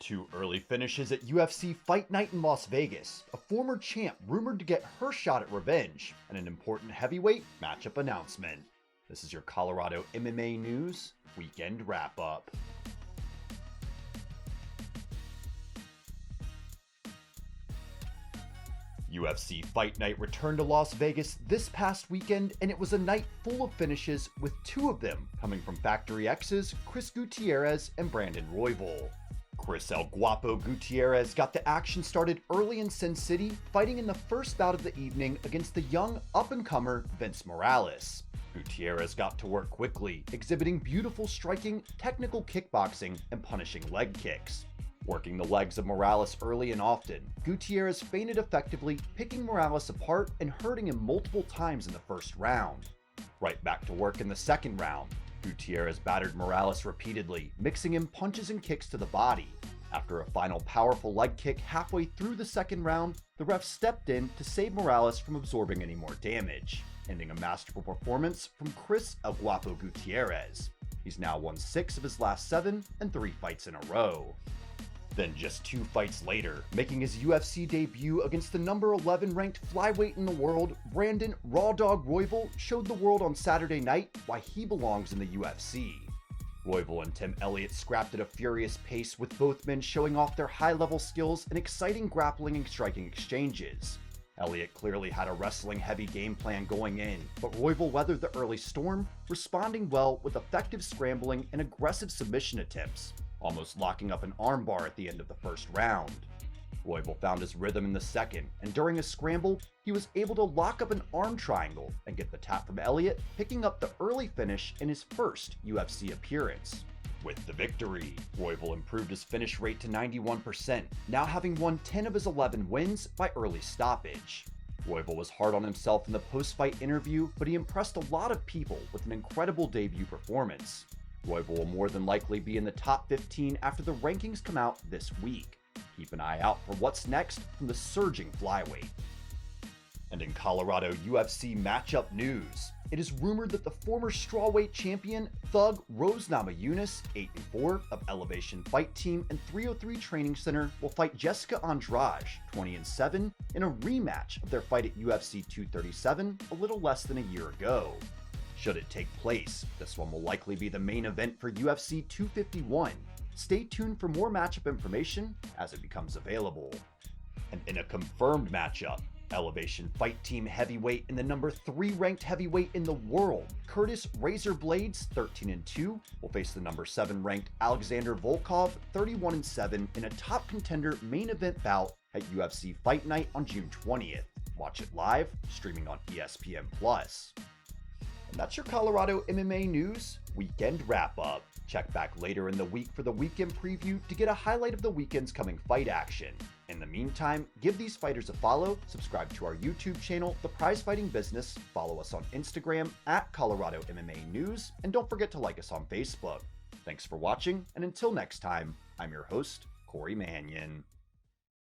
Two early finishes at UFC Fight Night in Las Vegas, a former champ rumored to get her shot at revenge, and an important heavyweight matchup announcement. This is your Colorado MMA News Weekend Wrap-Up. UFC Fight Night returned to Las Vegas this past weekend, and it was a night full of finishes, with two of them coming from Factory X's Chris Gutierrez and Brandon Royval. Chris El Guapo Gutierrez got the action started early in Sin City, fighting in the first bout of the evening against the young up-and-comer Vince Morales. Gutierrez got to work quickly, exhibiting beautiful striking, technical kickboxing, and punishing leg kicks. Working the legs of Morales early and often, Gutierrez feinted effectively, picking Morales apart and hurting him multiple times in the first round. Right back to work in the second round, Gutierrez battered Morales repeatedly, mixing in punches and kicks to the body. After a final powerful leg kick halfway through the second round, the ref stepped in to save Morales from absorbing any more damage, ending a masterful performance from Chris El Guapo Gutierrez. He's now won 6 of his last 7 and 3 fights in a row. Then just 2 fights later, making his UFC debut against the number 11 ranked flyweight in the world, Brandon Raw Dog Royval showed the world on Saturday night why he belongs in the UFC. Royval and Tim Elliott scrapped at a furious pace, with both men showing off their high-level skills and exciting grappling and striking exchanges. Elliott clearly had a wrestling-heavy game plan going in, but Royval weathered the early storm, responding well with effective scrambling and aggressive submission attempts, almost locking up an armbar at the end of the first round. Royval found his rhythm in the second, and during a scramble, he was able to lock up an arm triangle and get the tap from Elliott, picking up the early finish in his first UFC appearance. With the victory, Royval improved his finish rate to 91%, now having won 10 of his 11 wins by early stoppage. Royval was hard on himself in the post-fight interview, but he impressed a lot of people with an incredible debut performance. Royval will more than likely be in the top 15 after the rankings come out this week. Keep an eye out for what's next from the surging flyweight. And in Colorado UFC matchup news, it is rumored that the former strawweight champion Thug Rose Namajunas, 8-4 of Elevation Fight Team and 303 Training Center, will fight Jessica Andrade, 20-7, in a rematch of their fight at UFC 237 a little less than a year ago. Should it take place, this one will likely be the main event for UFC 251. Stay tuned for more matchup information as it becomes available. And in a confirmed matchup, Elevation Fight Team heavyweight and the number 3 ranked heavyweight in the world, Curtis Razor Blades, 13-2, will face the number 7 ranked Alexander Volkov, 31-7, in a top contender main event bout at UFC Fight Night on June 20th. Watch it live, streaming on ESPN+. And that's your Colorado MMA News Weekend Wrap-Up. Check back later in the week for the weekend preview to get a highlight of the weekend's coming fight action. In the meantime, give these fighters a follow, subscribe to our YouTube channel, The Prize Fighting Business, follow us on Instagram at Colorado MMA News, and don't forget to like us on Facebook. Thanks for watching, and until next time, I'm your host, Corey Mannion.